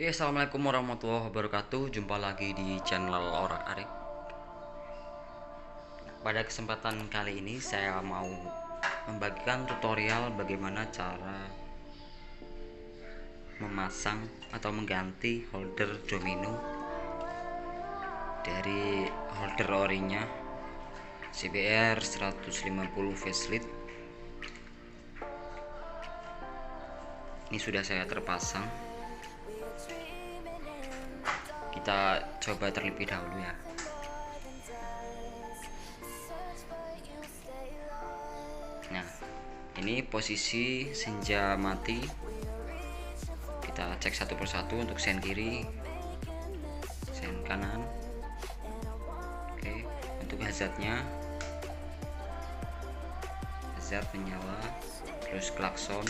Oke, assalamualaikum warahmatullahi wabarakatuh. Jumpa lagi di channel Orak Arik. Pada kesempatan kali ini saya mau membagikan tutorial bagaimana cara memasang atau mengganti holder domino dari holder orinya CBR 150 facelift. Ini sudah saya terpasang. Kita coba terlebih dahulu ya. Nah, ini posisi senja mati. Kita cek satu persatu untuk sen kiri, sen kanan. Oke, untuk hazardnya, hazard menyala, terus klakson,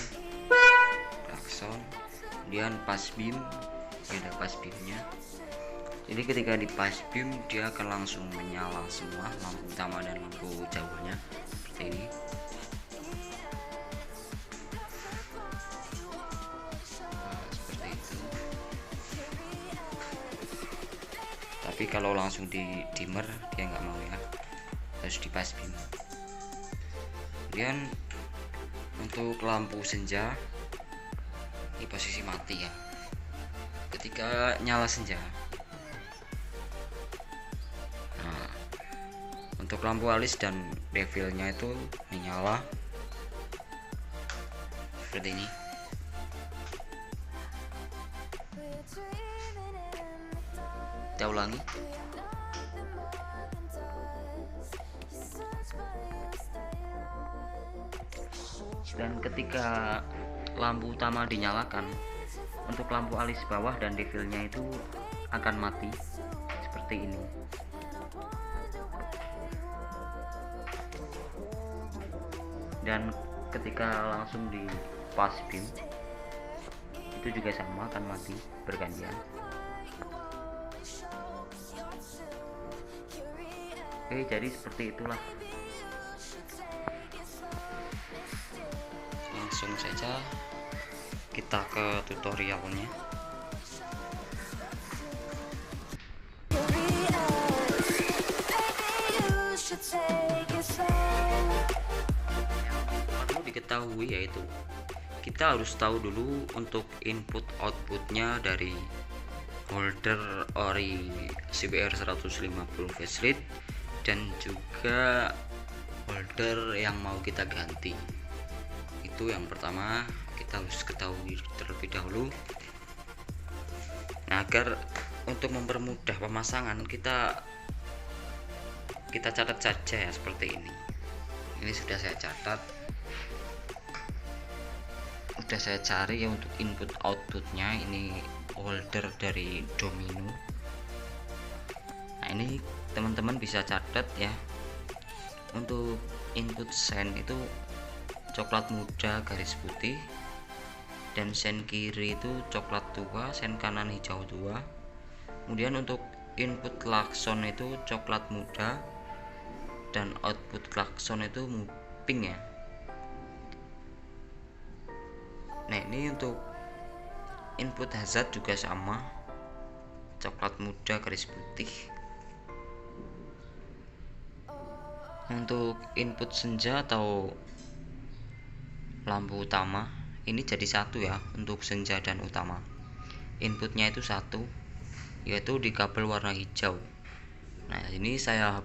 kemudian pas beam, ada pas beamnya. Jadi ketika di pas beam dia akan langsung menyala semua lampu utama dan lampu jauhnya seperti ini. Seperti itu. Tapi kalau langsung di dimmer dia nggak mau ya, harus di pas beam. Kemudian untuk lampu senja di posisi mati ya. Ketika nyala senja, untuk lampu alis dan devilnya itu menyala seperti ini. Kita ulangi. Dan ketika lampu utama dinyalakan, untuk lampu alis bawah dan devilnya itu akan mati seperti ini. Dan ketika langsung di pas beam itu juga sama, akan mati bergantian. Oke, jadi seperti itulah. Langsung saja kita ke tutorialnya. Perlu diketahui yaitu kita harus tahu dulu untuk input outputnya dari holder ori CBR 150 facelift dan juga holder yang mau kita ganti. Itu yang pertama kita harus ketahui terlebih dahulu. Nah, agar untuk mempermudah pemasangan kita catat saja ya, seperti ini. Ini sudah saya catat, sudah saya cari ya untuk input outputnya. Ini holder dari domino. Nah, ini teman-teman bisa catat ya. Untuk input sen itu coklat muda garis putih, dan sen kiri itu coklat tua, sen kanan hijau tua. Kemudian untuk input klakson itu coklat muda dan output klakson itu pink ya. Nah, ini untuk input hazard juga sama, coklat muda garis putih. Untuk input senja atau lampu utama ini jadi satu ya, untuk senja dan utama inputnya itu satu, yaitu di kabel warna hijau. Nah, ini saya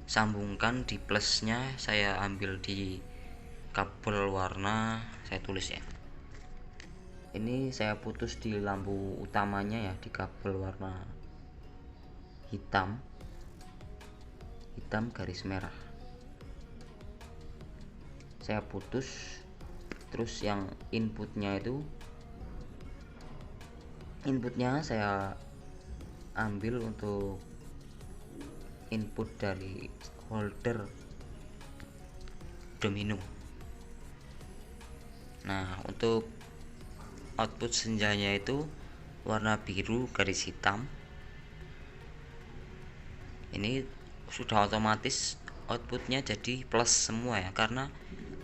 sambungkan di plusnya, saya ambil di kabel warna, saya tulis ya. Ini saya putus di lampu utamanya ya, di kabel warna hitam garis merah. Saya putus, terus yang inputnya saya ambil untuk input dari holder domino. Nah, untuk output senjanya itu warna biru garis hitam. Ini sudah otomatis outputnya jadi plus semua ya, karena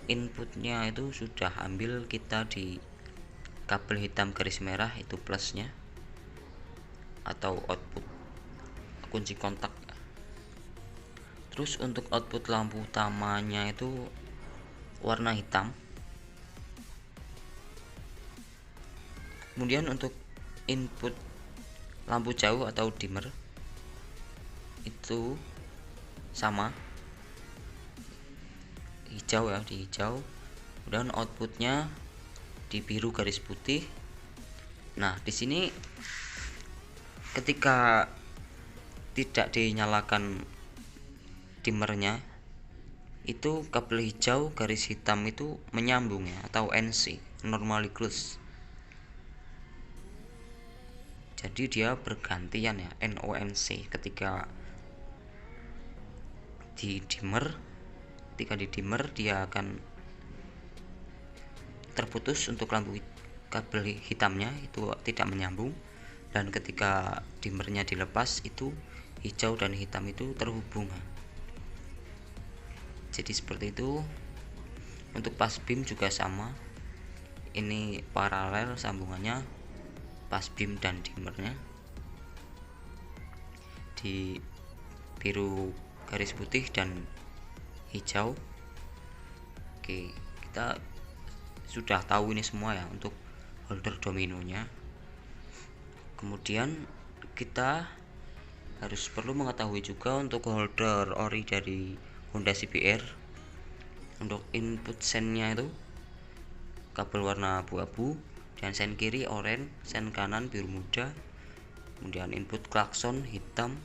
inputnya itu sudah ambil kita di kabel hitam garis merah, itu plusnya. atau output kunci kontak. Terus untuk output lampu utamanya itu warna hitam. Kemudian untuk input lampu jauh atau dimmer itu sama, hijau ya, di hijau. Kemudian outputnya di biru garis putih. Nah, di sini ketika tidak dinyalakan dimmernya, itu kabel hijau garis hitam itu menyambung ya, atau NC, normally close. Jadi dia bergantian ya, NONC ketika di dimmer. Ketika di dimmer dia akan terputus untuk lampu kabel hitamnya, itu tidak menyambung, dan ketika dimmernya dilepas itu hijau dan hitam itu terhubung. Jadi seperti itu. Untuk pas beam juga sama, ini paralel sambungannya pas beam dan dimmernya di biru garis putih dan hijau. Oke, kita sudah tahu ini semua ya untuk holder dominonya. Kemudian kita harus perlu mengetahui juga untuk holder ori dari Honda CBR. Untuk input sennya itu kabel warna abu-abu, dan sen kiri oranye, sen kanan biru muda. Kemudian input klakson hitam,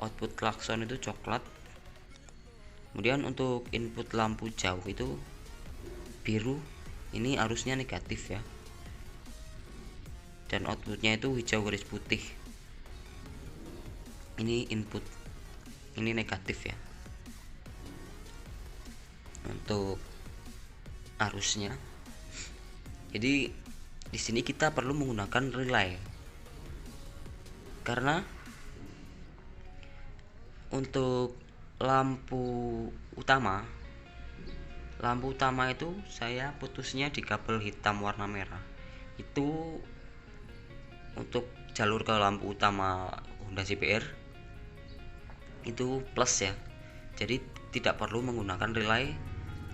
output klakson itu coklat. Kemudian untuk input lampu jauh itu biru, ini arusnya negatif ya, dan outputnya itu hijau garis putih. Ini input, ini negatif ya. Untuk arusnya, jadi di sini kita perlu menggunakan relay, karena untuk lampu utama itu saya putusnya di kabel hitam warna merah. Itu untuk jalur ke lampu utama Honda CBR itu plus ya, jadi tidak perlu menggunakan relay.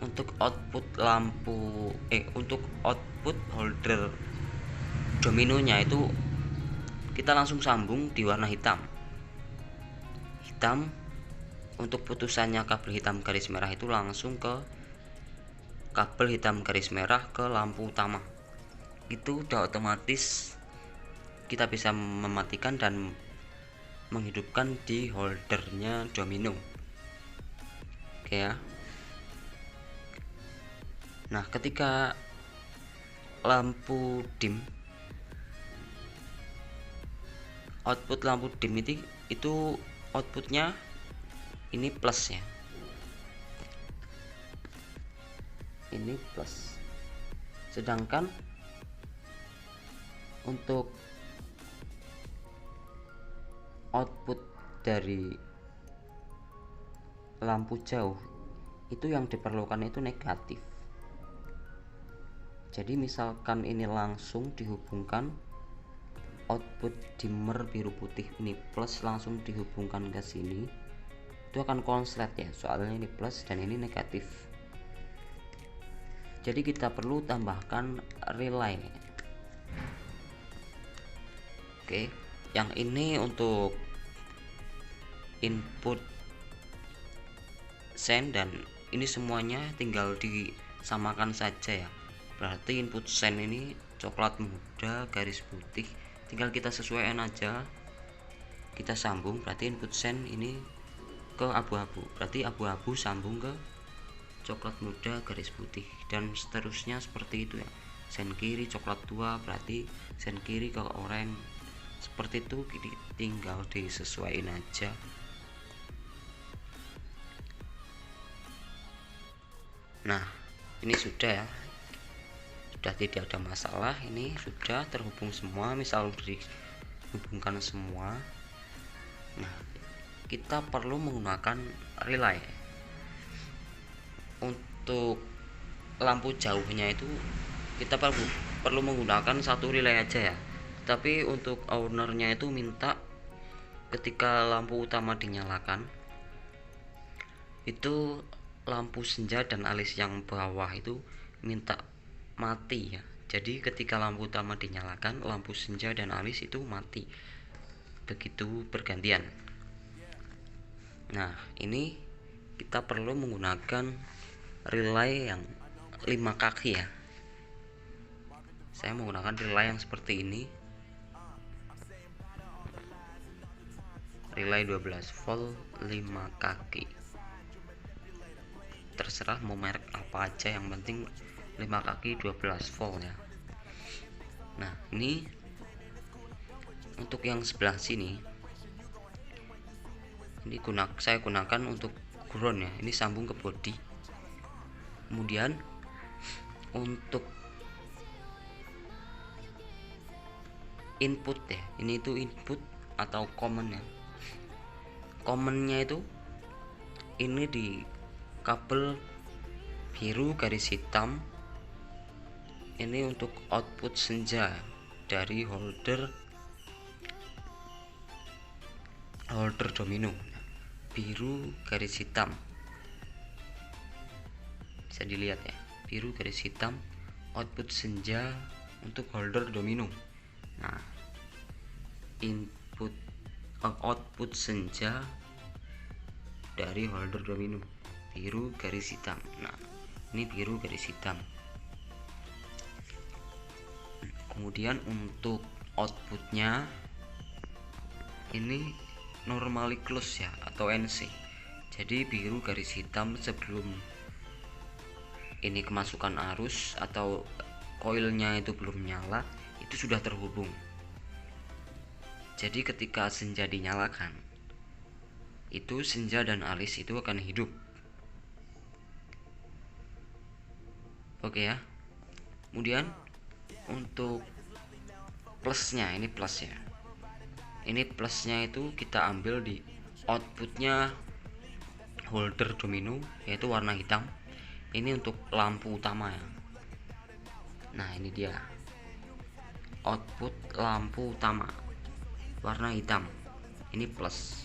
Untuk output lampu untuk output holder dominonya itu kita langsung sambung di warna hitam. Untuk putusannya kabel hitam garis merah itu langsung ke kabel hitam garis merah ke lampu utama. Itu udah otomatis kita bisa mematikan dan menghidupkan di holdernya domino. Oke ya. Nah, ketika lampu dim, output lampu dim itu outputnya ini plus ya, ini plus. Sedangkan untuk output dari lampu jauh itu yang diperlukan itu negatif. Jadi misalkan ini langsung dihubungkan, output dimmer biru putih ini plus langsung dihubungkan ke sini, itu akan konslet ya, soalnya ini plus dan ini negatif. Jadi kita perlu tambahkan relay. Oke, yang ini untuk input sen, dan ini semuanya tinggal disamakan saja ya. Berarti input sen ini coklat muda garis putih, tinggal kita sesuaikan aja, kita sambung. Berarti input sen ini ke abu-abu, berarti abu-abu sambung ke coklat muda garis putih, dan seterusnya seperti itu ya. Sen kiri coklat tua, berarti sen kiri ke oranye, seperti itu. Tinggal disesuaikan aja. Nah, ini sudah ya, sudah tidak ada masalah, ini sudah terhubung semua, misal dihubungkan semua. Nah, kita perlu menggunakan relay. Untuk lampu jauhnya itu kita perlu menggunakan satu relay aja ya, Tapi untuk ownernya itu minta ketika lampu utama dinyalakan itu lampu senja dan alis yang bawah itu minta mati ya. Jadi ketika lampu utama dinyalakan, lampu senja dan alis itu mati, begitu bergantian. Nah, ini kita perlu menggunakan relay yang 5 kaki ya. Saya menggunakan relay yang seperti ini, relay 12 volt 5 kaki. Terserah mau merek apa aja, yang penting 5 kaki 12 volt ya. Nah, ini untuk yang sebelah sini ini saya gunakan untuk ground ya. Ini sambung ke body. Kemudian untuk input ya, ini itu input atau common ya. Commonnya itu ini di kabel biru garis hitam. Ini untuk output senja dari holder domino, biru garis hitam, bisa dilihat ya, biru garis hitam output senja untuk holder domino. Nah, output senja dari holder domino biru garis hitam. Nah, ini biru garis hitam. Kemudian untuk outputnya ini normally close ya, atau NC. Jadi biru garis hitam sebelum ini kemasukan arus atau koilnya itu belum nyala, itu sudah terhubung. Jadi ketika senja dinyalakan, itu senja dan alis itu akan hidup. Oke ya. Kemudian untuk plusnya, ini plus ya. Ini plusnya itu kita ambil di outputnya holder domino, yaitu warna hitam. Ini untuk lampu utama ya. Nah, ini dia output lampu utama warna hitam, ini plus.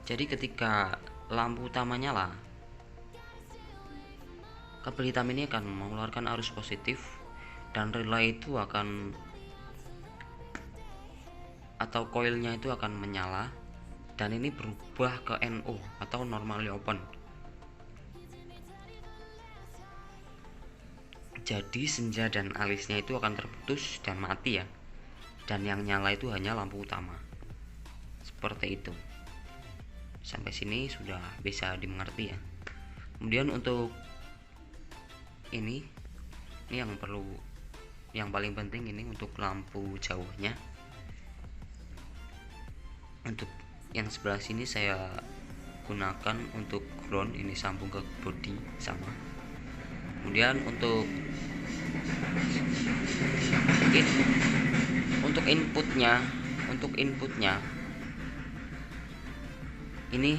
Jadi ketika lampu utama nyala, kabel hitam ini akan mengeluarkan arus positif dan relay itu akan, atau koilnya itu akan menyala, dan ini berubah ke NO atau normally open. Jadi senja dan alisnya itu akan terputus dan mati ya, dan yang nyala itu hanya lampu utama. Seperti itu. Sampai sini sudah bisa dimengerti ya. Kemudian untuk ini yang paling penting ini untuk lampu jauhnya. Untuk yang sebelah sini saya gunakan untuk ground, ini sambung ke body sama. Kemudian untuk inputnya ini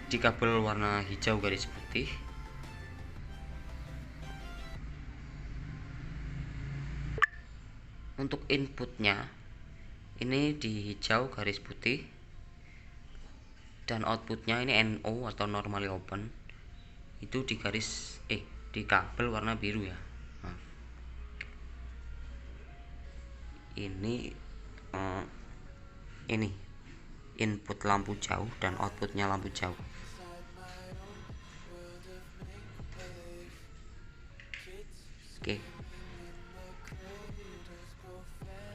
di kabel warna hijau garis putih. Untuk inputnya ini di hijau garis putih, dan outputnya ini NO atau normally open, itu di garis di kabel warna biru ya. Ini input lampu jauh dan outputnya lampu jauh. Oke,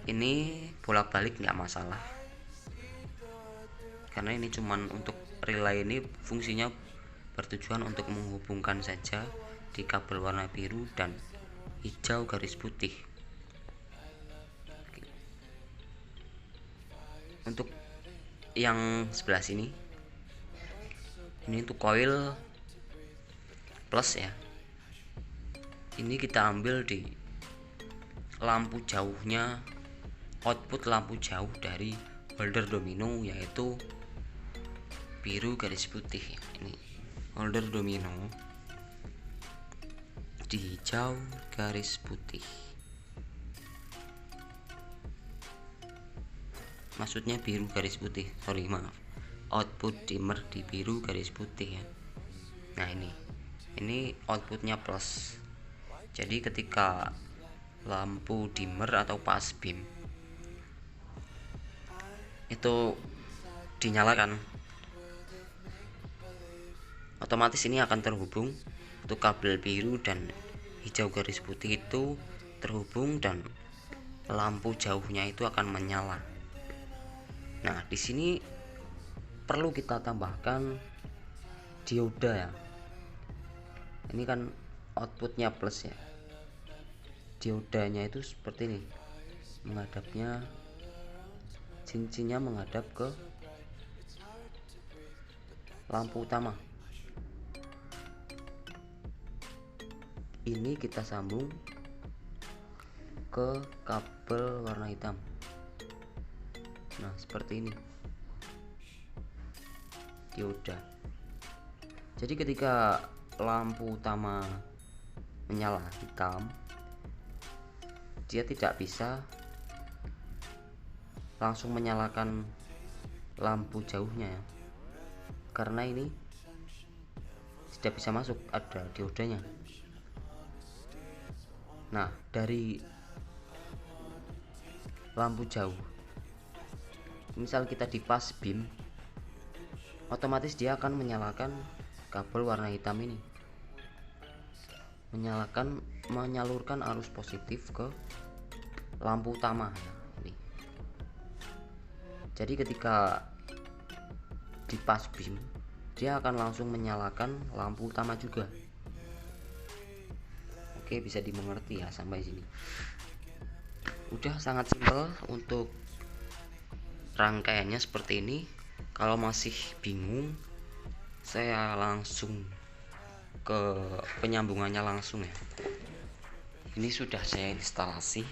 ini bolak-balik nggak masalah, karena ini cuman untuk relay, ini fungsinya bertujuan untuk menghubungkan saja di kabel warna biru dan hijau garis putih. Untuk yang sebelah sini ini untuk coil plus ya, ini kita ambil di lampu jauhnya, output lampu jauh dari holder domino, yaitu biru garis putih. Ini holder domino di hijau garis putih. Maksudnya biru garis putih, sorry maaf, output dimmer di biru garis putih ya. Nah ini outputnya plus. Jadi ketika lampu dimmer atau pass beam itu dinyalakan, otomatis ini akan terhubung untuk kabel biru dan hijau garis putih itu terhubung dan lampu jauhnya itu akan menyala. Nah, di sini perlu kita tambahkan dioda ya. Ini kan outputnya plus ya. Diodanya itu seperti ini. Menghadapnya, cincinnya menghadap ke lampu utama. Ini kita sambung ke kabel warna hitam. Nah, seperti ini dioda. Jadi ketika lampu utama menyala hitam, dia tidak bisa langsung menyalakan lampu jauhnya ya, karena ini tidak bisa masuk, ada diodanya. Nah, dari lampu jauh, misal kita di pass beam, otomatis dia akan menyalakan kabel warna hitam ini, menyalurkan arus positif ke lampu utama ya, ini. Jadi ketika di pass beam, dia akan langsung menyalakan lampu utama juga. Oke, bisa dimengerti ya sampai sini. Udah sangat simpel untuk rangkaiannya seperti ini. Kalau masih bingung, saya langsung ke penyambungannya langsung ya. Ini sudah saya instalasi.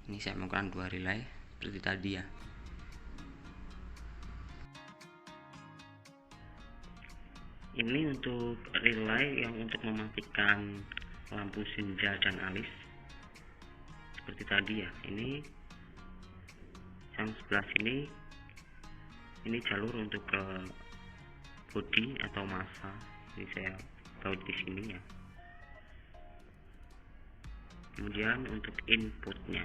Ini saya menggunakan 2 relay seperti tadi ya. Ini untuk relay yang untuk mematikan lampu senja dan alis seperti tadi ya. Ini yang sebelah sini, ini jalur untuk ke body atau massa. Ini saya tahu di sini ya. Kemudian untuk inputnya,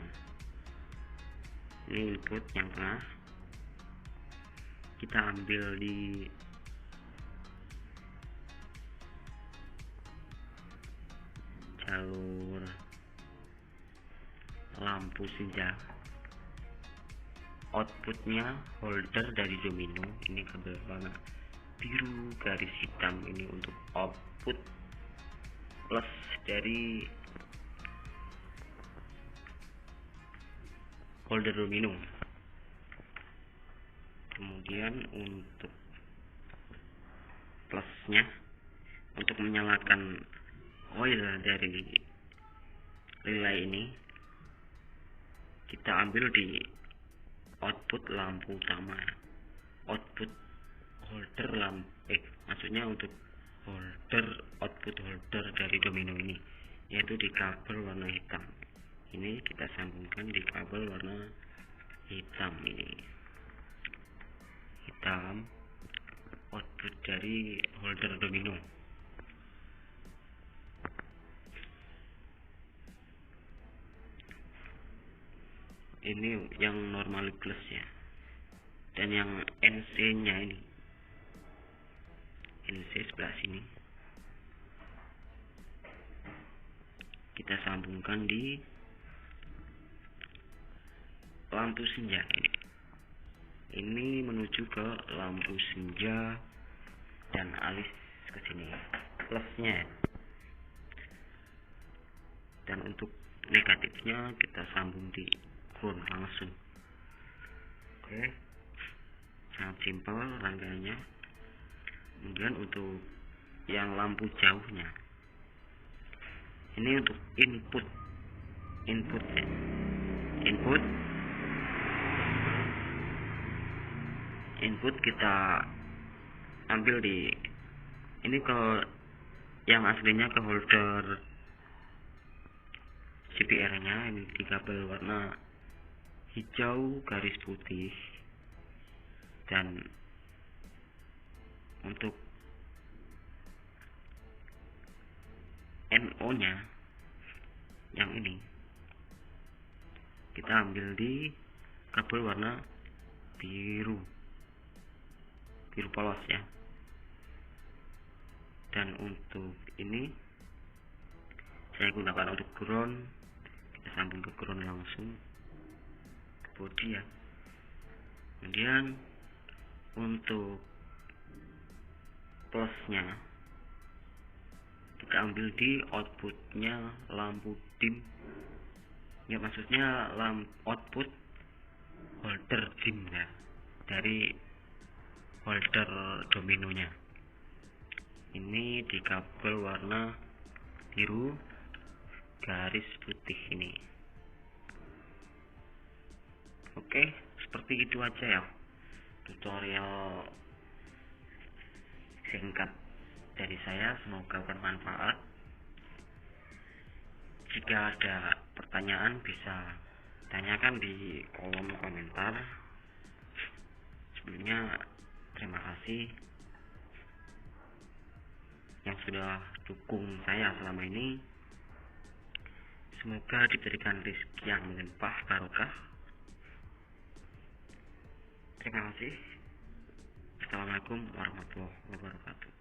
ini input yang tengah, kita ambil di jalur lampu senja. Outputnya holder dari domino, ini kabel warna biru garis hitam, ini untuk output plus dari holder domino. Kemudian untuk plusnya, untuk menyalakan oil dari relay ini, kita ambil di output lampu utama, output holder maksudnya untuk output holder dari domino ini, yaitu di kabel warna hitam. Ini kita sambungkan di kabel warna hitam, ini hitam, output dari holder domino. Ini yang normal plus ya, dan yang NC nya ini, NC sebelah sini, kita sambungkan di lampu senja ini menuju ke lampu senja dan alis ke sini plusnya, dan untuk negatifnya kita sambung di ground langsung. Oke, sangat simpel rangkaiannya. Kemudian untuk yang lampu jauhnya, ini untuk input kita ambil di ini ke yang aslinya ke holder CPR nya, ini di kabel warna hijau garis putih, dan untuk NO nya yang ini kita ambil di kabel warna biru polos ya. Dan untuk ini saya gunakan untuk ground, kita sambung ke ground langsung ke body ya. Kemudian untuk plusnya kita ambil di outputnya lampu dim ya, maksudnya output holder dim ya, dari holder dominonya. Ini di kabel warna biru garis putih ini. Oke, seperti itu aja ya tutorial singkat dari saya, semoga bermanfaat. Jika ada pertanyaan bisa tanyakan di kolom komentar. Sebelumnya terima kasih yang sudah dukung saya selama ini. Semoga diberikan rezeki yang melimpah barokah. Terima kasih. Assalamualaikum warahmatullahi wabarakatuh.